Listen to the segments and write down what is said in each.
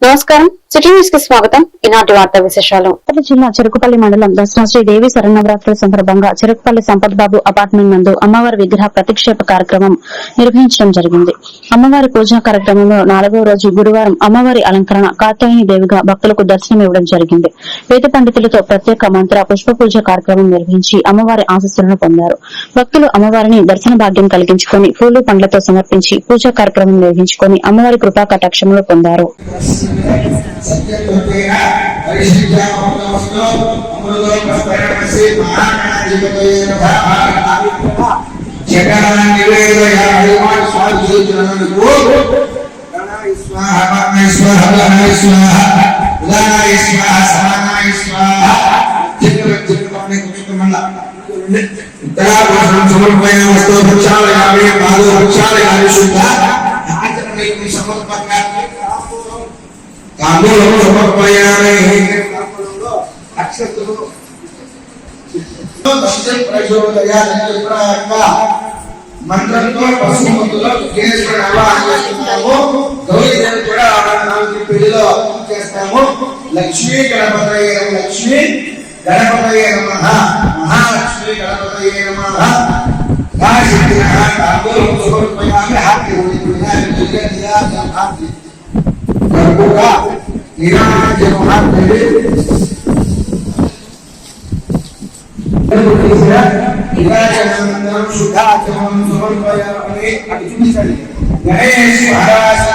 నమస్కారం, city news కి స్వాగతం. ఈనాటి వార్తా విశేషాలు. జిల్లా చెరుకుపల్లి మండలం దసరా శ్రీ దేవి శరన్నవరాత్రుల సందర్భంగా చెరుకుపల్లి సంపత్ బాబు అపార్ట్మెంట్ నందు అమ్మవారి విగ్రహ ప్రతిక్షేప కార్యక్రమం నిర్వహించడం జరిగింది. అమ్మవారి పూజా కార్యక్రమంలో 4వ రోజు గురువారం అమ్మవారి అలంకరణ కాత్యాయని దేవిగా భక్తులకు దర్శనం ఇవ్వడం జరిగింది. వేద పండితులతో ప్రత్యేక మంత్ర పుష్ప పూజ కార్యక్రమం నిర్వహించి అమ్మవారి ఆశీస్సులను పొందారు. భక్తులు అమ్మవారిని దర్శన భాగ్యం కలిగించుకుని పూలు పండ్లతో సమర్పించి పూజా కార్యక్రమం నిర్వహించుకుని అమ్మవారి కృపా కటాక్షములు పొందారు. మంత్రంతో పశుమతులో పెళ్లిలో చేస్తాము. లక్ష్మీ గణపతయే లక్ష్మీ గణపతయే నమః మహాలక్ష్మీ గణపతయే నమః గణేష్ మహారాజ్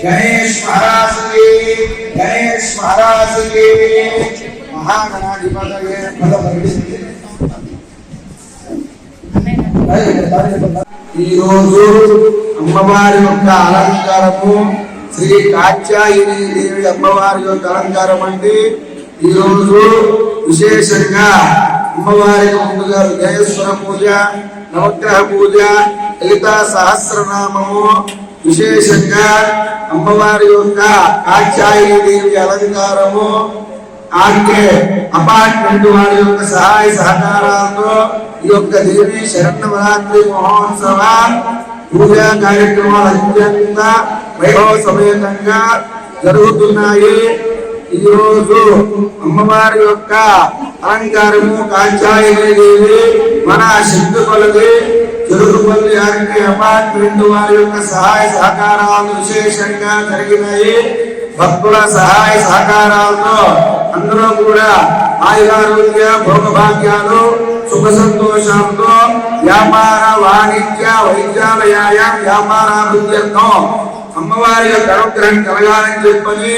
గణేష్ మహారాజ్ మహాగణాధిపతయే ఈ రోజు అమ్మవారి యొక్క అలంకారము శ్రీ కాత్యాయని దేవి అమ్మవారి యొక్క అలంకారం అంటే ఈ రోజు విశేషంగా అమ్మవారికి ముందుగా విజయేశ్వర పూజ, నవగ్రహ పూజ, లలిత సహస్రనామము, విశేషంగా అమ్మవారి యొక్క కాత్యాయని దేవి అలంకారము, ఆర్కే అపార్ట్మెంట్ వారి యొక్క సహాయ సహకారాలతో ఈ యొక్క దేవి శరన్నవరాత్రి మహోత్సవ పూజా కార్యక్రమాలు అత్యంత వైభవ సమేతంగా జరుగుతున్నాయి. ఈ రోజు అమ్మవారి యొక్క అలంకారము కాత్యాయని దేవి మన సిద్ధుపల్లి చెరుకుపల్లి ఆర్కే అపార్ట్మెంట్ వారి యొక్క సహాయ సహకారాలు విశేషంగా జరిగినాయి. భక్తుల సహాయ సహకారాలతో అందరూ కూడా ఆయురారోగ్య భోగభాగ్యాలు సుఖ సంతోషాలతో వ్యాపార వాణిజ్య వైద్యాలయాయ వ్యాపారాభివృద్ధ్యర్థం అమ్మవారి యొక్క అనుగ్రహం కలగాలని చెప్పని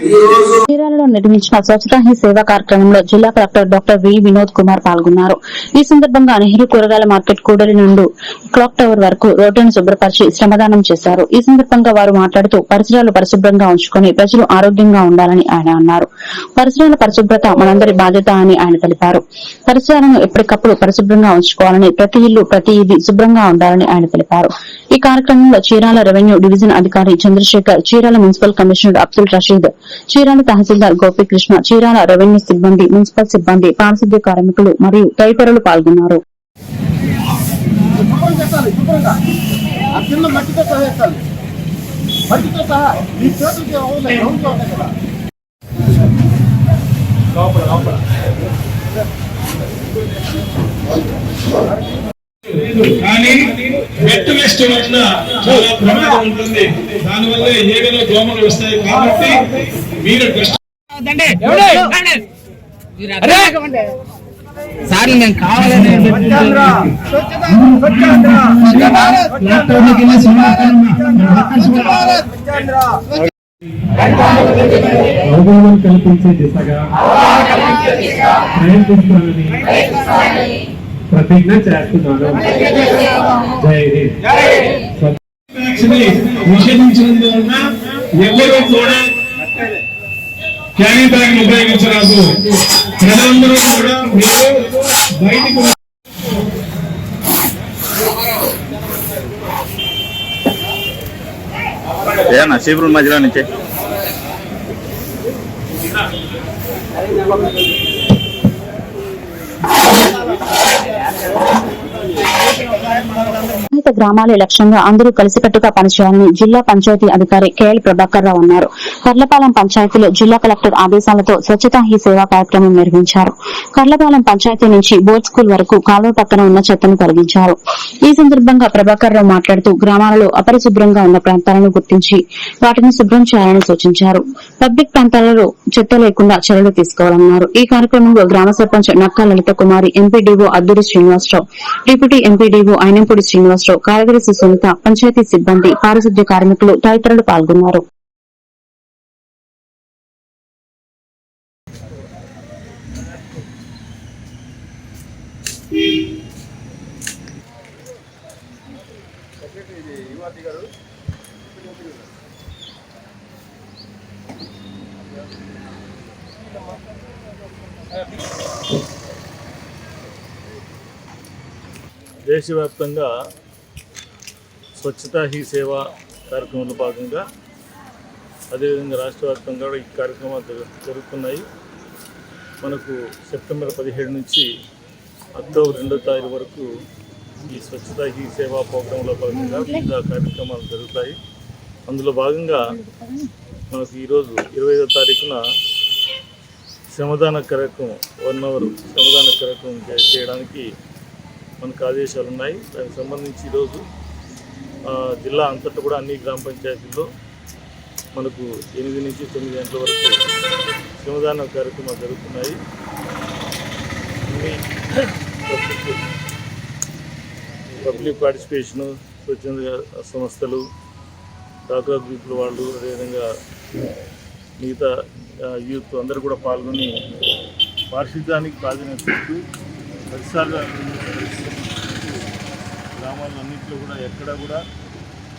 ఈ రోజు చీరాలలో నిర్మించిన స్వచ్ఛతా హీ సేవా కార్యక్రమంలో జిల్లా collector doctor V Vinod Kumar పాల్గొన్నారు. ఈ సందర్భంగా నెహ్రూ కూరగాయల మార్కెట్ కూడలి నుండి క్లాక్ టవర్ వరకు రోడ్డును శుభ్రపరిచి శ్రమదానం చేశారు. ఈ సందర్భంగా వారు మాట్లాడుతూ పరిసరాలు పరిశుభ్రంగా ఉంచుకుని ప్రజలు ఆరోగ్యంగా ఉండాలని ఆయన అన్నారు. పరిసరాల పరిశుభ్రత మనందరి బాధ్యత అని ఆయన తెలిపారు. పరిసరాలను ఎప్పటికప్పుడు పరిశుభ్రంగా ఉంచుకోవాలని, ప్రతి ఇల్లు ప్రతి ఇది శుభ్రంగా ఉండాలని ఆయన తెలిపారు. ఈ కార్యక్రమంలో చీరాల రెవెన్యూ డివిజన్ అధికారి చంద్రశేఖర్, చీరాల మున్సిపల్ కమిషనర్ అబ్దుల్ రషీద్, చీరాల తహసీల్దార్ గోపీకృష్ణ, చీరాల రెవెన్యూ సిబ్బంది, మున్సిపల్ సిబ్బంది, పారిశుద్ధ్య కార్మికులు మరియు తదితరులు పాల్గొన్నారు. కానీ వెట్ వేస్ట్ వల్ల చాలా ప్రమాదం ఉంటుంది. దానివల్ల ఏదైనా దోమలు వస్తాయి. కాబట్టి మీరు సార్లు మేము కావాలని అవగాహన కల్పించే దిశగా ప్రయత్నిస్తానని ప్రతిజ్ఞ చేస్తున్నాను. జై హింద్. నిషేధించినందువలన ఎవరు కూడా క్యారీ బ్యాగ్ ఉపయోగించరాదు. ప్రజలందరూ కూడా మీరు బయటకు శిబిరం మధ్యలో నుంచి సురక్షిత గ్రామాలే లక్ష్యంగా అందరూ కలిసికట్టుగా పనిచేయాలని జిల్లా పంచాయతీ అధికారి కేఎల్ ప్రభాకర్ రావు అన్నారు. కర్లపాలెం పంచాయతీలో జిల్లా కలెక్టర్ ఆదేశాలతో స్వచ్ఛతా హీ సేవా కార్యక్రమం నిర్వహించారు. కర్లపాలెం పంచాయతీ నుంచి బోర్డ్ స్కూల్ వరకు కాలువ పక్కన ఉన్న చెత్తను తొలగించారు. ఈ సందర్భంగా ప్రభాకర్ రావు మాట్లాడుతూ గ్రామాలలో అపరిశుభ్రంగా ఉన్న ప్రాంతాలను గుర్తించి వాటిని శుభ్రం చేయాలని సూచించారు. పబ్లిక్ ప్రాంతాలలో చెత్త లేకుండా చర్యలు తీసుకోవాలన్నారు. ఈ కార్యక్రమంలో గ్రామ sarpanch Nakka Lalitha Kumari, MPDO Adduri Srinivasarao, deputy MPDO Ainampudi Srinivasarao, కార్యదర్శి సునీత, పంచాయతీ సిబ్బంది, పారిశుద్ధ్య కార్మికులు తదితరులు పాల్గొన్నారు. దేశవ్యాప్తంగా స్వచ్ఛతా హీ సేవా కార్యక్రమంలో భాగంగా అదేవిధంగా రాష్ట్ర వ్యాప్తంగా కూడా ఈ కార్యక్రమాలు జరుగుతున్నాయి. మనకు సెప్టెంబర్ 17 నుంచి అక్టోబర్ 2వ తారీఖు వరకు ఈ స్వచ్ఛతా హీ సేవా ప్రోగ్రాంలో భాగంగా వివిధ కార్యక్రమాలు జరుగుతాయి. అందులో భాగంగా మనకు ఈరోజు 25వ తారీఖున శ్రమదాన కార్యక్రమం 1 అవర్ శ్రమదాన కార్యక్రమం చేయడానికి మనకు ఆదేశాలు ఉన్నాయి. దానికి సంబంధించి ఈరోజు జిల్లా అంతటా కూడా అన్ని గ్రామ పంచాయతీల్లో మనకు 8 నుంచి 9 గంటల వరకు శ్రమదాన కార్యక్రమాలు జరుగుతున్నాయి. పబ్లిక్ పార్టిసిపేషను, స్వచ్ఛంద సంస్థలు, డాక్రా గ్రూపుల వాళ్ళు, అదేవిధంగా మిగతా యూత్ అందరూ కూడా పాల్గొని పారిశుద్ధ్యానికి ప్రాధాన్యత ఇస్తూ పరిసరాల గ్రామాలన్నింటిలో కూడా ఎక్కడ కూడా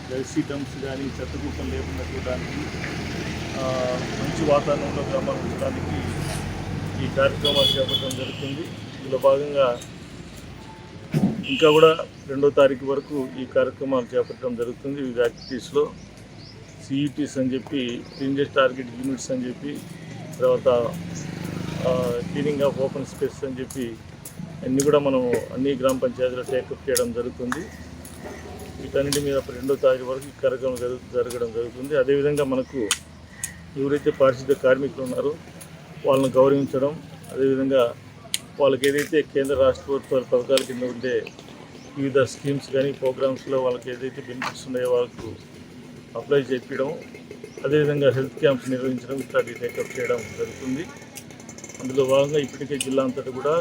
గల్సీ డంప్స్ కానీ చెత్త కుప్పలు లేకుండా చూడడానికి, మంచి వాతావరణంలో గ్రామాలు ఉంచడానికి ఈ కార్యక్రమాలు చేపట్టడం జరుగుతుంది. ఇందులో భాగంగా ఇంకా కూడా 2వ తారీఖు వరకు ఈ కార్యక్రమాలు చేపట్టడం జరుగుతుంది. వివిధ యాక్టివిటీస్లో సిఈటీస్ అని చెప్పి, క్లీన్లెస్ టార్గెట్ యూనిట్స్ అని చెప్పి, తర్వాత క్లీనింగ్ ఆఫ్ ఓపెన్ స్పేస్ అని చెప్పి అన్నీ కూడా మనం అన్ని గ్రామ పంచాయతీలో టేకప్ చేయడం జరుగుతుంది. వీటన్నిటి మీద 2వ తారీఖు వరకు ఈ కార్యక్రమం జరగడం జరుగుతుంది. అదేవిధంగా మనకు ఎవరైతే పారిశుద్ధ్య కార్మికులు ఉన్నారో వాళ్ళని గౌరవించడం, అదేవిధంగా వాళ్ళకి ఏదైతే కేంద్ర రాష్ట్ర ప్రభుత్వాల పథకాల కింద ఉండే వివిధ స్కీమ్స్ కానీ ప్రోగ్రామ్స్లో వాళ్ళకి ఏదైతే బెనిఫిట్స్ ఉన్నాయో వాళ్ళకు అప్లై చేయించడం, అదేవిధంగా హెల్త్ క్యాంప్స్ నిర్వహించడం ఇట్లాంటి టేకప్ చేయడం జరుగుతుంది. అందులో భాగంగా ఇప్పటికే జిల్లా అంతటా కూడా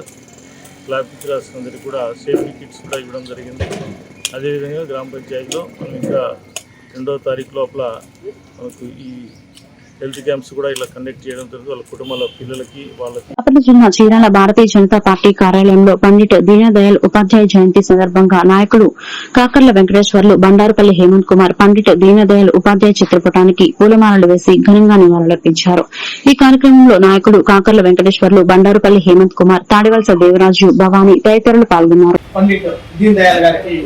క్లాప్ టీచర్స్ అందరికీ కూడా సేఫ్టీ కిట్స్ కూడా ఇవ్వడం జరిగింది. అదేవిధంగా గ్రామ పంచాయతీలో మనం ఇంకా 2వ తారీఖు లోపల మనకు ఈ హెల్త్ క్యాంప్స్ కూడా ఇలా కండక్ట్ చేయడం జరుగుతుంది. వాళ్ళ కుటుంబాల పిల్లలకి వాళ్ళకి. బాపట్ల జిల్లా చీరాల భారతీయ జనతా పార్టీ కార్యాలయంలో పండిట్ దీనదయాళ్ ఉపాధ్యాయ జయంతి సందర్భంగా నాయకుడు కాకర్ల వెంకటేశ్వర్లు, బండారుపల్లి హేమంత్ కుమార్ పండిట్ దీనదయాళ్ ఉపాధ్యాయ చిత్రపటానికి పూలమాలలు వేసి ఘనంగా నివాళులర్పించారు. ఈ కార్యక్రమంలో నాయకుడు కాకర్ల వెంకటేశ్వర్లు, బండారుపల్లి హేమంత్ కుమార్, తాడివలస దేవరాజు, భవానీ తదితరులు పాల్గొన్నారు. పండిట్ దీన్ దయాళ్ గారికి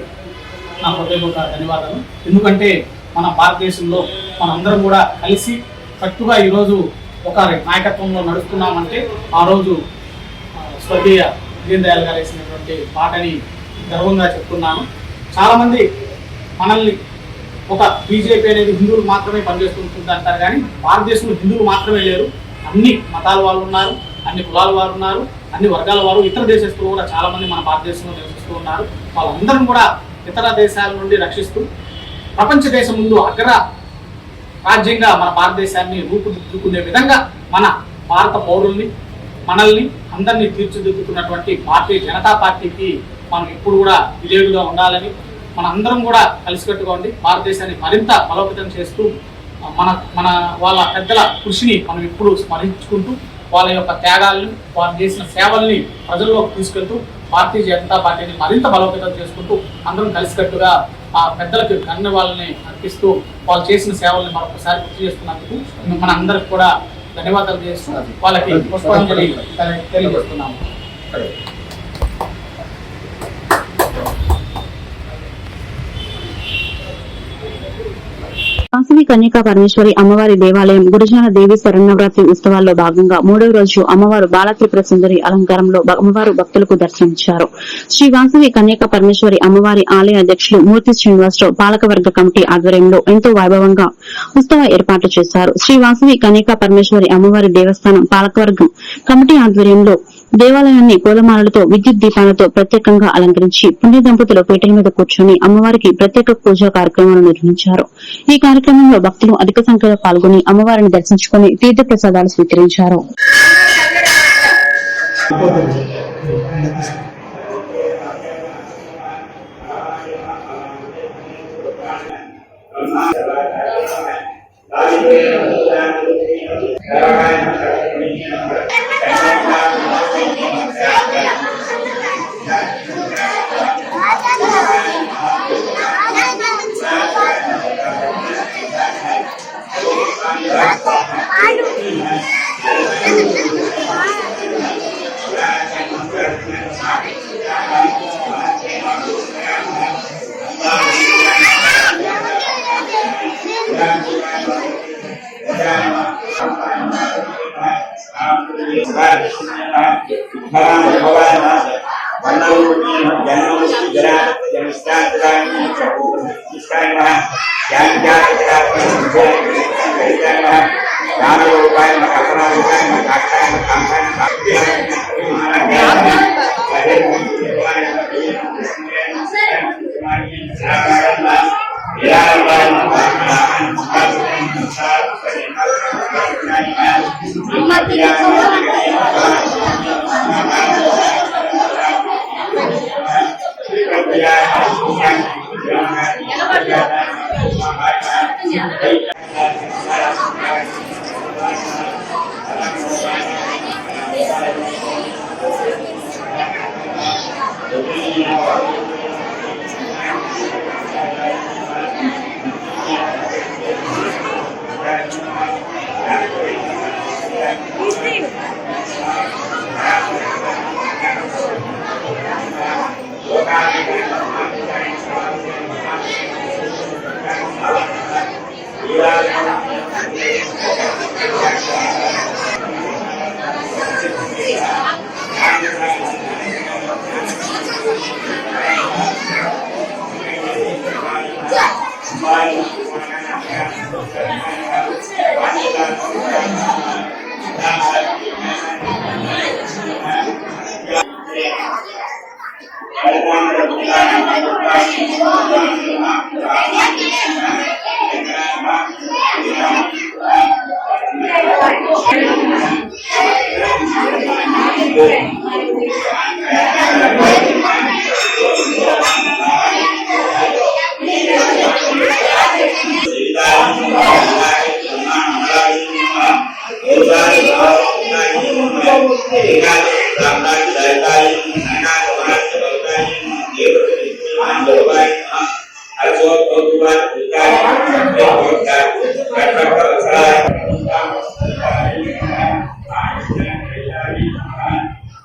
నా హృదయపూర్వక ధన్యవాదాలు. ఎందుకంటే మన భారతదేశంలో మనందరం కూడా కలిసి కట్టుగా ఈరోజు ఒక నాయకత్వంలో నడుస్తున్నామంటే ఆ రోజు స్వర్గీయ దీన్ దయాళ్ గారు వేసినటువంటి పాటని గర్వంగా చెప్తున్నాను. చాలామంది మనల్ని ఒక బీజేపీ అనేది హిందువులు మాత్రమే పనిచేస్తుంటుంది అంటారు, కానీ భారతదేశంలో హిందువులు మాత్రమే లేరు, అన్ని మతాల వాళ్ళు ఉన్నారు, అన్ని కులాల వారు ఉన్నారు, అన్ని వర్గాల వారు, ఇతర దేశస్తులు కూడా చాలామంది మన భారతదేశంలో నివసిస్తూ ఉన్నారు. వాళ్ళందరం కూడా ఇతర దేశాల నుండి రక్షిస్తూ ప్రపంచ దేశం ముందు అగ్ర రాజ్యంగా మన భారతదేశాన్ని రూపుదిద్దుకునే విధంగా మన భారత పౌరుల్ని, మనల్ని అందరినీ తీర్చిదిద్దుతున్నటువంటి భారతీయ జనతా పార్టీకి మనం ఇప్పుడు కూడా విజయులుగా ఉండాలని, మన అందరం కూడా కలిసికట్టుగా ఉండి భారతదేశాన్ని మరింత బలోపేతం చేస్తూ మన వాళ్ళ పెద్దల కృషిని మనం ఇప్పుడు స్మరించుకుంటూ వాళ్ళ యొక్క త్యాగాలను, వారు చేసిన సేవల్ని ప్రజల్లోకి తీసుకెళ్తూ భారతీయ జనతా పార్టీని మరింత బలోపేతం చేసుకుంటూ అందరం కలిసికట్టుగా ఆ పెద్దలకు ధన్యవాదాలని అర్పిస్తూ వాళ్ళు చేసిన సేవల్ని మరొకసారి గుర్తు చేస్తున్నందుకు మన అందరికి కూడా ధన్యవాదాలు చేస్తూ వాళ్ళకి పుష్పాంజలి తెలియజేస్తున్నాము. వాసవి కన్యకా పరమేశ్వరి అమ్మవారి దేవాలయం గురుజాన దేవి శరన్నవరాత్రి ఉత్సవాల్లో భాగంగా 3వ రోజు అమ్మవారు బాలత్రిపుర సుందరి అలంకారంలో అమ్మవారు భక్తులకు దర్శనమిచ్చారు. శ్రీ వాసవి కన్యకా పరమేశ్వరి అమ్మవారి ఆలయ అధ్యక్షులు మూర్తి శ్రీనివాసరావు పాలకవర్గ కమిటీ ఆధ్వర్యంలో ఎంతో వైభవంగా ఉత్సవ ఏర్పాట్లు చేశారు. శ్రీ వాసవి కన్యకా పరమేశ్వరి అమ్మవారి దేవస్థానం పాలకవర్గం కమిటీ ఆధ్వర్యంలో దేవాలయాన్ని పూలమాలలతో విద్యుత్ దీపాలతో ప్రత్యేకంగా అలంకరించి పుణ్య దంపతులు పీటల మీద కూర్చొని అమ్మవారికి ప్రత్యేక పూజా కార్యక్రమాలు నిర్వహించారు. ఈ కార్యక్రమంలో భక్తులు అధిక సంఖ్యలో పాల్గొని అమ్మవారిని దర్శించుకుని తీర్థ ప్రసాదాలు స్వీకరించారు.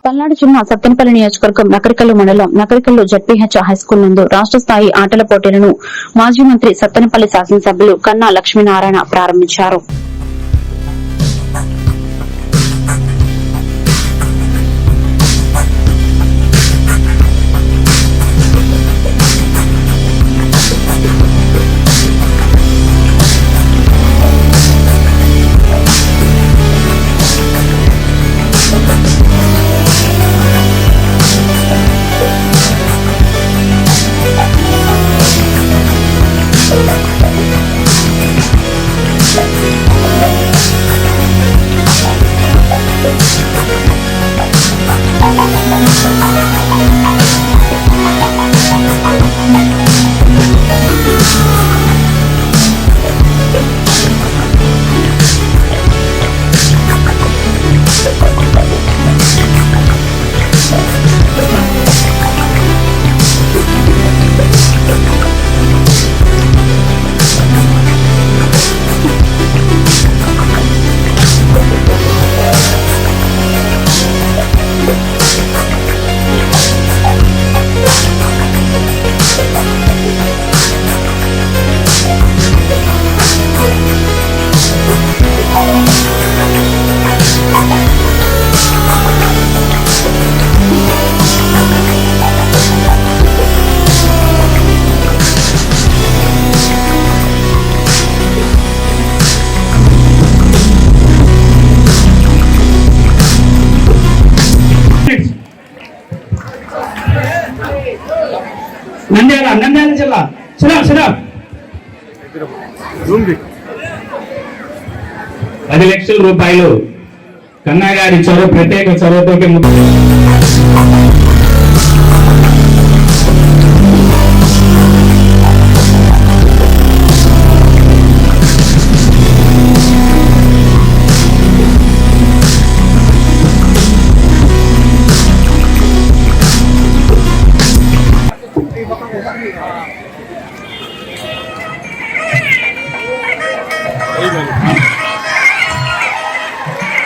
పల్నాడు జిల్లా సత్తెనపల్లి నియోజకవర్గం నకరికల్లు మండలం నకరికల్లు జడ్పీహెచ్ హైస్కూల్ నందు రాష్ట స్థాయి ఆటల పోటీలను మాజీ మంత్రి సత్తెనపల్లి శాసనసభ్యులు కన్నా లక్ష్మీనారాయణ ప్రారంభించారు. నంద్యాల జిల్లా సిరా 10 లక్షల రూపాయలు కన్నా గారి చొరవ ప్రత్యేక చొరవతో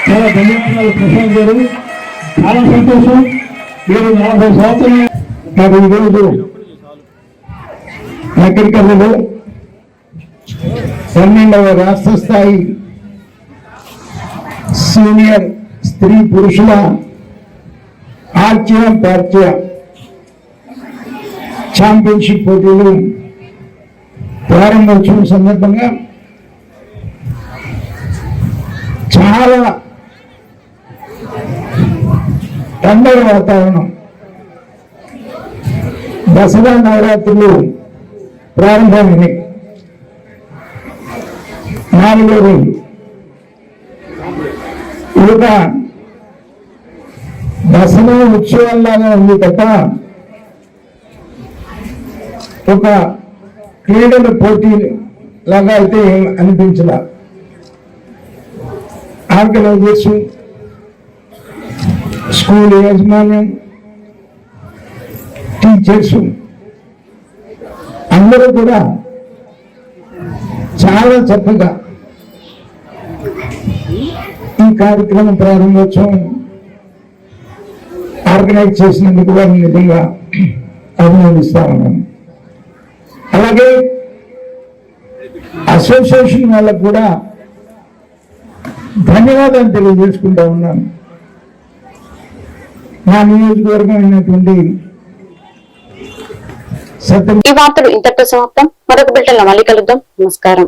చాలా ధన్యవాదాలు ప్రసాద్ గారు. చాలా సంతోషం. మీరు 40 సంవత్సరాలు నాకు ఈరోజు నగరికల్లో 12వ రాష్ట్ర స్థాయి సీనియర్ స్త్రీ పురుషుల ఆర్చర్ పార్చర్ ఛాంపియన్షిప్ పోటీలు ప్రారంభోత్సవం సందర్భంగా చాలా పండుగ వాతావరణం. దసరా నవరాత్రులు ప్రారంభమైనాయి. 4 రోజులు ఒక దసరా ఉత్సవాల్లాగా ఉంది తప్ప ఒక క్రీడల పోటీ లాగా అయితే అనిపించలా. ఆర్గనైజర్స్, స్కూల్ యాజమాన్యం, టీచర్స్ అందరూ కూడా చాలా చక్కగా ఈ కార్యక్రమం ప్రారంభోత్సవం ఆర్గనైజ్ చేసినందుకు వారిని నిజంగా అభినందిస్తా ఉన్నాను. అలాగే అసోసియేషన్ వాళ్ళకు కూడా ధన్యవాదాలు తెలియజేసుకుంటా ఉన్నాను. నా నియోజకవర్గం అయినటువంటి ఈ వార్తలు ఇంతటితో సమాప్తం. మరొక బిల్టన్లో మళ్ళీ కలుద్దాం. నమస్కారం.